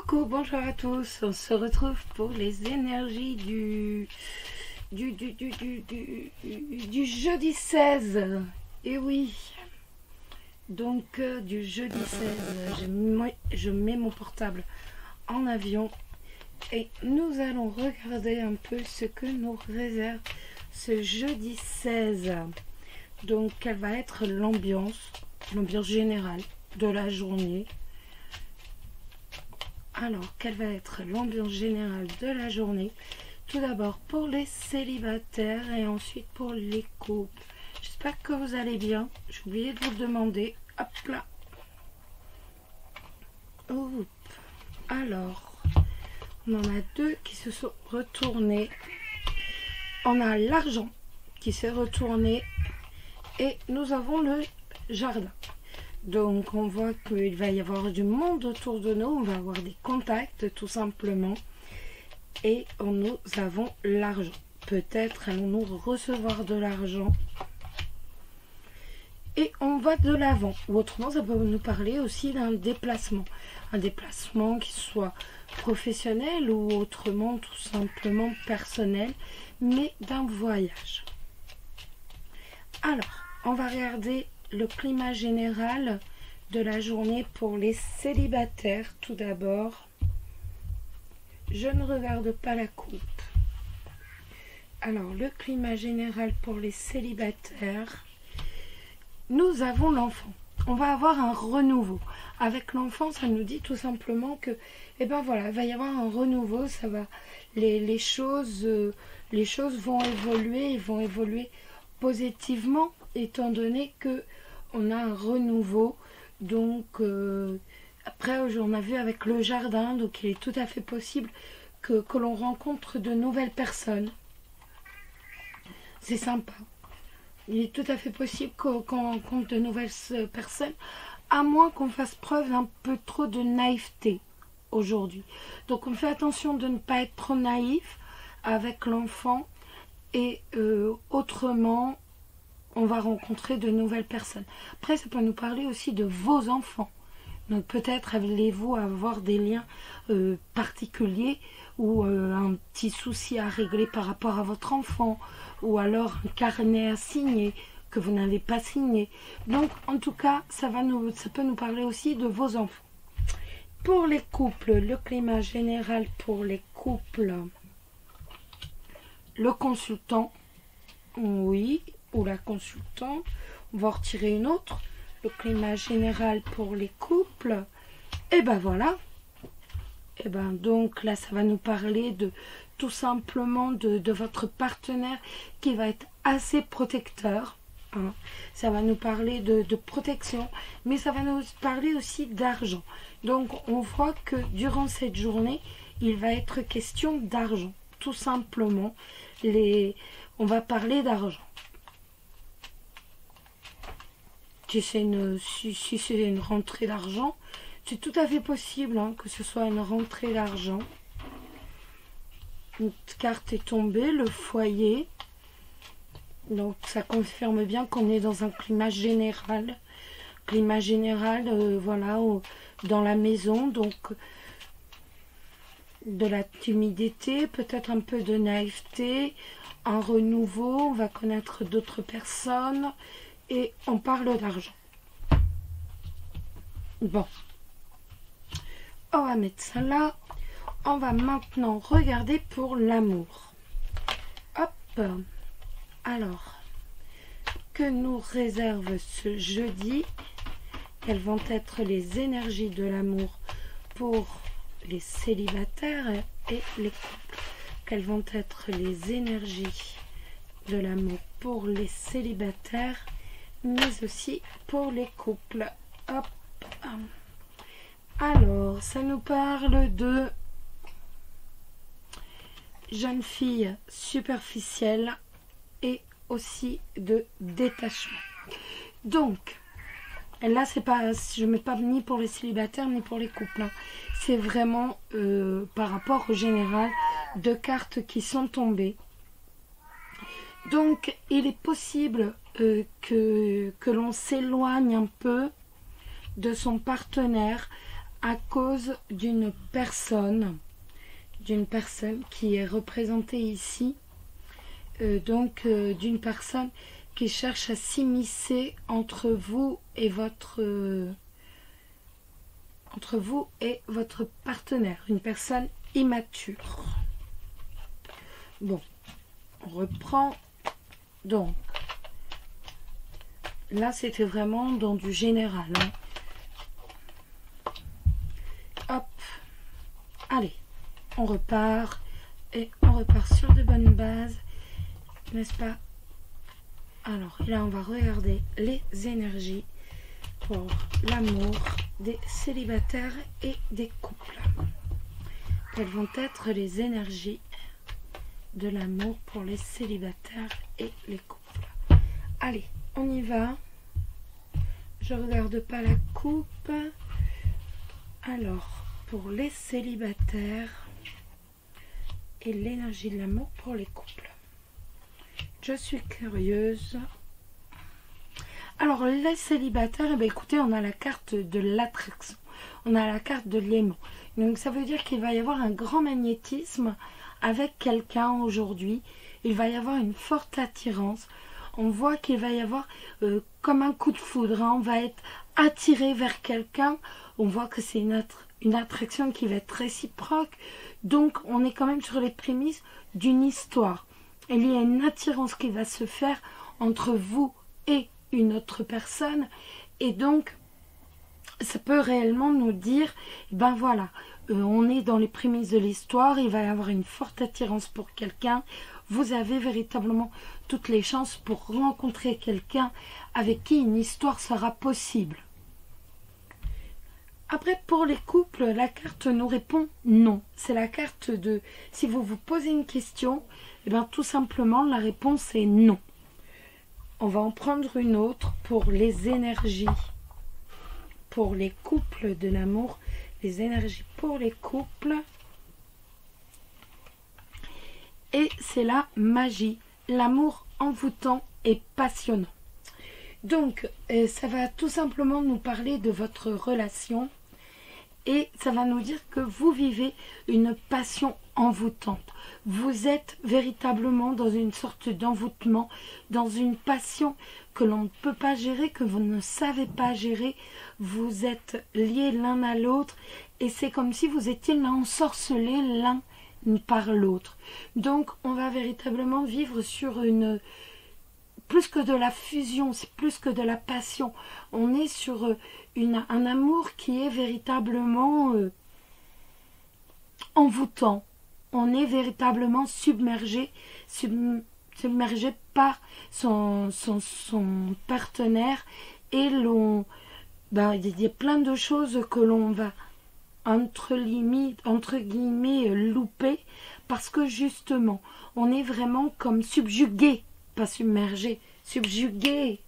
Coucou, bonjour à tous, on se retrouve pour les énergies du jeudi 16. Et oui, donc du jeudi 16, je mets mon portable en avion et nous allons regarder un peu ce que nous réserve ce jeudi 16. Donc quelle va être l'ambiance générale de la journée. Alors, quelle va être l'ambiance générale de la journée? Tout d'abord pour les célibataires et ensuite pour les couples. J'espère que vous allez bien. J'ai oublié de vous demander. Hop là. Oups. Alors, on en a deux qui se sont retournés. On a l'argent qui s'est retourné et nous avons le jardin. Donc on voit qu'il va y avoir du monde autour de nous, on va avoir des contacts tout simplement. Et nous avons l'argent. Peut-être allons-nous recevoir de l'argent. Et on va de l'avant. Ou autrement, ça peut nous parler aussi d'un déplacement. Un déplacement qui soit professionnel ou autrement tout simplement personnel, mais d'un voyage. Alors, on va regarder le climat général de la journée pour les célibataires. Tout d'abord, je ne regarde pas la coupe. Alors, le climat général pour les célibataires, nous avons l'enfant. On va avoir un renouveau. Avec l'enfant, ça nous dit tout simplement que, voilà, il va y avoir un renouveau. Ça va, les choses vont évoluer positivement, étant donné que on a un renouveau. Donc après on a vu avec le jardin, donc il est tout à fait possible que l'on rencontre de nouvelles personnes. C'est sympa. Il est tout à fait possible qu'on rencontre de nouvelles personnes, à moins qu'on fasse preuve d'un peu trop de naïveté aujourd'hui. Donc on fait attention de ne pas être trop naïf avec l'enfant. Et autrement, on va rencontrer de nouvelles personnes. Après, ça peut nous parler aussi de vos enfants. Donc peut-être allez-vous avoir des liens particuliers ou un petit souci à régler par rapport à votre enfant, ou alors un carnet à signer que vous n'avez pas signé. Donc en tout cas, ça peut nous parler aussi de vos enfants. Pour les couples, le climat général pour les couples, le consultant, oui, ou la consultante. On va en retirer une autre. Le climat général pour les couples. Et ben voilà. Et ben donc là, ça va nous parler de tout simplement de votre partenaire qui va être assez protecteur. Hein. Ça va nous parler de protection, mais ça va nous parler aussi d'argent. Donc on voit que durant cette journée, il va être question d'argent. Tout simplement, on va parler d'argent. Si c'est une rentrée d'argent, c'est tout à fait possible que ce soit une rentrée d'argent. Une carte est tombée, le foyer. Donc ça confirme bien qu'on est dans un climat général. Climat général, voilà, dans la maison. Donc de la timidité, peut-être un peu de naïveté, un renouveau, on va connaître d'autres personnes et on parle d'argent. Bon, on va mettre ça là. On va maintenant regarder pour l'amour. Hop, alors, que nous réserve ce jeudi? Quelles vont être les énergies de l'amour pour les célibataires et les couples? Quelles vont être les énergies de l'amour pour les célibataires, mais aussi pour les couples? Hop. Alors, ça nous parle de jeune fille superficielle et aussi de détachement. Donc, là, c'est pas, je ne mets pas ni pour les célibataires ni pour les couples. Hein. C'est vraiment par rapport au général, deux cartes qui sont tombées. Donc, il est possible que l'on s'éloigne un peu de son partenaire à cause d'une personne qui est représentée ici, d'une personne qui cherche à s'immiscer entre vous et votre partenaire, une personne immature. Bon, on reprend. Donc, là, c'était vraiment dans du général. Hein. Hop, allez, on repart. Et on repart sur de bonnes bases, n'est-ce pas? Alors, là, on va regarder les énergies pour l'amour des célibataires et des couples. Quelles vont être les énergies de l'amour pour les célibataires et les couples? Allez, on y va. Je regarde pas la coupe. Alors, pour les célibataires et l'énergie de l'amour pour les couples. Je suis curieuse. Alors, les célibataires, eh bien, écoutez, on a la carte de l'attraction. On a la carte de l'aimant. Donc, ça veut dire qu'il va y avoir un grand magnétisme avec quelqu'un aujourd'hui. Il va y avoir une forte attirance. On voit qu'il va y avoir comme un coup de foudre. Hein. On va être attiré vers quelqu'un. On voit que c'est une attraction qui va être réciproque. Donc, on est quand même sur les prémices d'une histoire. Il y a une attirance qui va se faire entre vous et une autre personne. Et donc, ça peut réellement nous dire, ben voilà, on est dans les prémices de l'histoire, il va y avoir une forte attirance pour quelqu'un. Vous avez véritablement toutes les chances pour rencontrer quelqu'un avec qui une histoire sera possible. Après, pour les couples, la carte nous répond non. C'est la carte de... Si vous vous posez une question, eh bien, tout simplement, la réponse est non. On va en prendre une autre pour les énergies. Pour les couples de l'amour. Les énergies pour les couples. Et c'est la magie. L'amour envoûtant et passionnant. Donc, ça va tout simplement nous parler de votre relation. Et ça va nous dire que vous vivez une passion envoûtante. Vous êtes véritablement dans une sorte d'envoûtement, dans une passion que l'on ne peut pas gérer, que vous ne savez pas gérer. Vous êtes liés l'un à l'autre et c'est comme si vous étiez ensorcelés l'un par l'autre. Donc, on va véritablement vivre sur une... Plus que de la fusion, c'est plus que de la passion. On est sur un amour qui est véritablement envoûtant. On est véritablement submergé par son partenaire. Et il y a plein de choses que l'on va entre guillemets louper. Parce que justement, on est vraiment comme subjugué. Pas submergé, subjugué.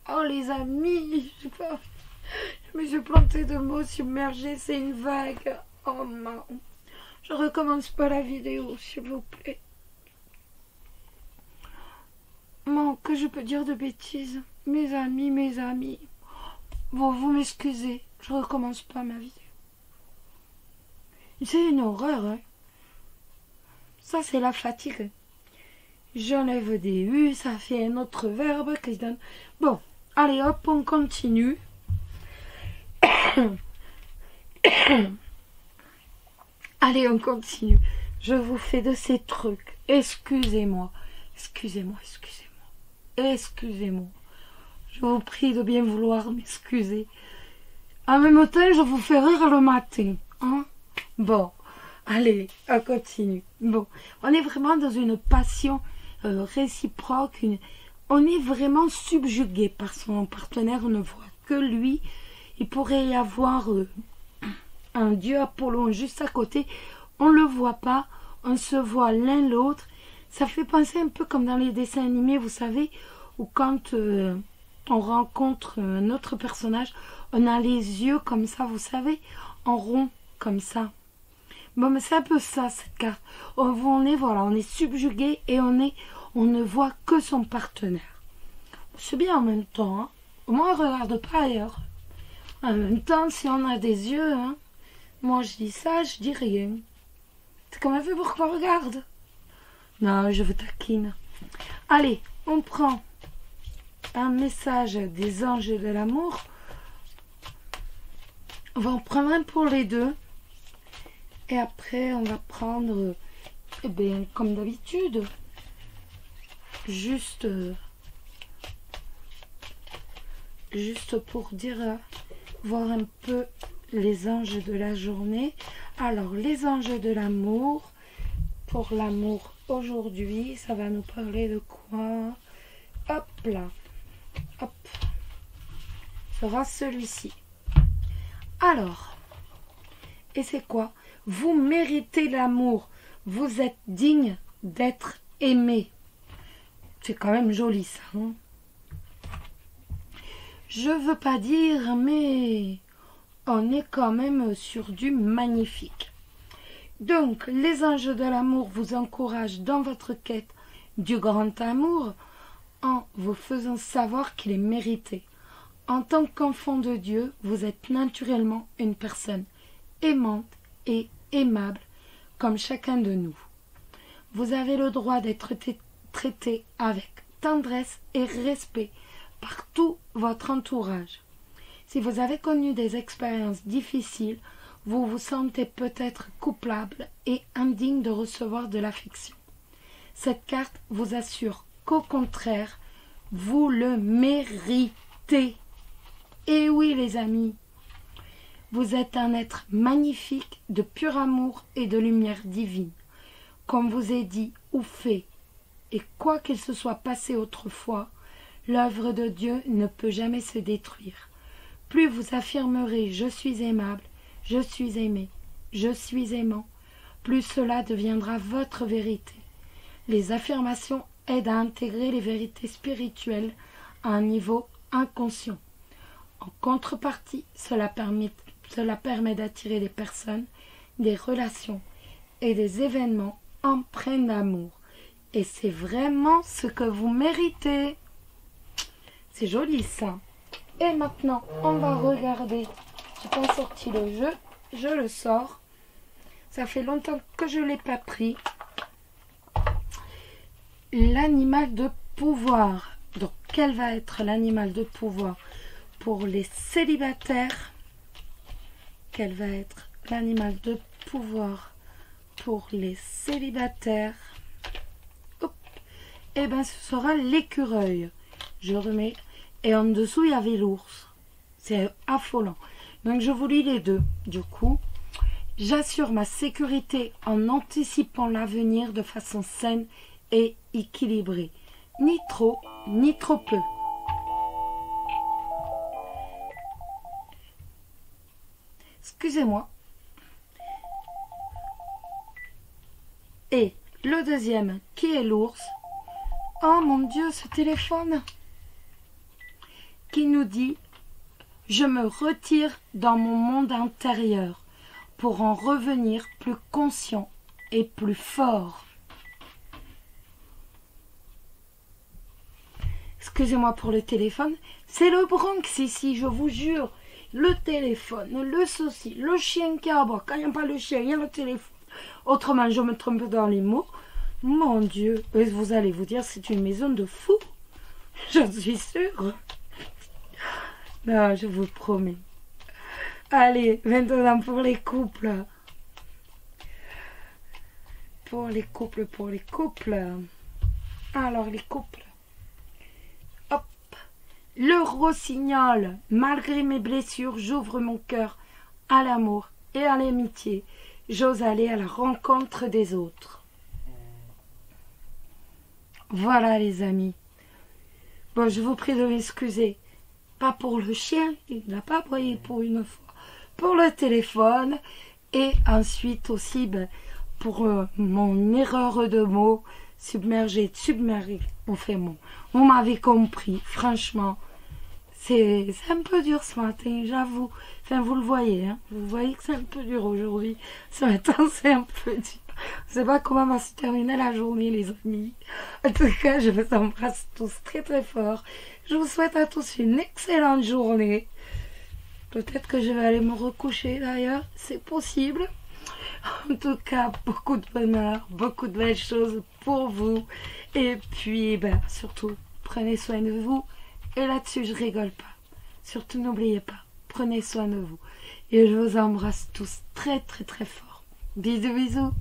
Oh les amis, je me suis plantée de mots. Submergé, c'est une vague. Oh non. Je recommence pas la vidéo, s'il vous plaît. Non, que je peux dire de bêtises. Mes amis. Bon, vous m'excusez, je recommence pas ma vidéo. C'est une horreur, hein. Ça, c'est la fatigue. J'enlève des U, ça fait un autre verbe que je donne. Bon, allez hop, on continue. Allez, on continue. Je vous fais de ces trucs. Excusez-moi. Je vous prie de bien vouloir m'excuser. En même temps, je vous fais rire le matin. Hein? Bon, allez, on continue. Bon, on est vraiment dans une passion réciproque. On est vraiment subjugué par son partenaire. On ne voit que lui. Il pourrait y avoir un dieu Apollon juste à côté. On ne le voit pas. On se voit l'un l'autre. Ça fait penser un peu comme dans les dessins animés, vous savez, où quand on rencontre un autre personnage, on a les yeux comme ça, vous savez, en rond, comme ça. Bon, mais c'est un peu ça, cette carte. On est subjugué et on ne voit que son partenaire. C'est bien en même temps, hein. Au moins, on ne regarde pas ailleurs. En même temps, si on a des yeux, hein, moi je dis ça, je dis rien. C'est comment fait pour qu'on regarde? Non, je vous taquine. Allez, on prend un message des anges de l'amour. On va en prendre un pour les deux. Et après, on va prendre, eh bien, comme d'habitude, juste pour dire, voir un peu les anges de la journée. Alors, les anges de l'amour, pour l'amour aujourd'hui, ça va nous parler de quoi? Hop là, hop, sera celui-ci. Alors, et c'est quoi? Vous méritez l'amour, vous êtes digne d'être aimé. C'est quand même joli ça, hein? Je veux pas dire, mais on est quand même sur du magnifique. Donc, les anges de l'amour vous encouragent dans votre quête du grand amour en vous faisant savoir qu'il est mérité. En tant qu'enfant de Dieu, vous êtes naturellement une personne aimante et aimable comme chacun de nous. Vous avez le droit d'être traité avec tendresse et respect par tout votre entourage. Si vous avez connu des expériences difficiles, vous vous sentez peut-être coupable et indigne de recevoir de l'affection. Cette carte vous assure qu'au contraire, vous le méritez. Et oui les amis, vous êtes un être magnifique de pur amour et de lumière divine. Comme vous est dit ou fait, et quoi qu'il se soit passé autrefois, l'œuvre de Dieu ne peut jamais se détruire. Plus vous affirmerez « je suis aimable »,« je suis aimé »,« je suis aimant », plus cela deviendra votre vérité. Les affirmations aident à intégrer les vérités spirituelles à un niveau inconscient. En contrepartie, cela permet d'attirer des personnes, des relations et des événements empreints d'amour. Et c'est vraiment ce que vous méritez. C'est joli ça. Et maintenant, on va regarder. J'ai pas sorti le jeu, je le sors. Ça fait longtemps que je ne l'ai pas pris. L'animal de pouvoir. Donc, quel va être l'animal de pouvoir pour les célibataires? Quel va être l'animal de pouvoir pour les célibataires? Hop. Eh bien, ce sera l'écureuil. Je remets. Et en dessous, il y avait l'ours. C'est affolant. Donc, je vous lis les deux. Du coup, j'assure ma sécurité en anticipant l'avenir de façon saine et équilibrée. Ni trop, ni trop peu. Excusez-moi. Et le deuxième, qui est l'ours. Oh mon Dieu, ce téléphone qui nous dit « Je me retire dans mon monde intérieur pour en revenir plus conscient et plus fort. » Excusez-moi pour le téléphone, c'est le Bronx ici, je vous jure. Le téléphone, le ceci, le chien qui aboie. Quand il n'y a pas le chien, il y a le téléphone. Autrement, je me trompe dans les mots. Mon Dieu, vous allez vous dire, c'est une maison de fous. Je suis sûre. Non, je vous promets. Allez, maintenant pour les couples. Pour les couples. Alors, les couples. Hop. Le rossignol. Malgré mes blessures, j'ouvre mon cœur à l'amour et à l'amitié. J'ose aller à la rencontre des autres. Voilà les amis. Bon, je vous prie de m'excuser. Pas pour le chien, il n'a pas aboyé pour une fois. Pour le téléphone. Et ensuite aussi pour mon erreur de mots. Submergé. Enfin bon, vous m'avez compris. Franchement, c'est un peu dur ce matin, j'avoue. Enfin, vous le voyez, hein. Vous voyez que c'est un peu dur aujourd'hui. Ce matin, c'est un peu dur. Je sais pas comment va se terminer la journée, les amis. En tout cas, je vous embrasse tous très très fort. Je vous souhaite à tous une excellente journée. Peut-être que je vais aller me recoucher d'ailleurs, c'est possible. En tout cas, beaucoup de bonheur, beaucoup de belles choses pour vous. Et puis, surtout, prenez soin de vous. Et là-dessus, je rigole pas. Surtout, n'oubliez pas, prenez soin de vous. Et je vous embrasse tous très très très fort. Bisous bisous.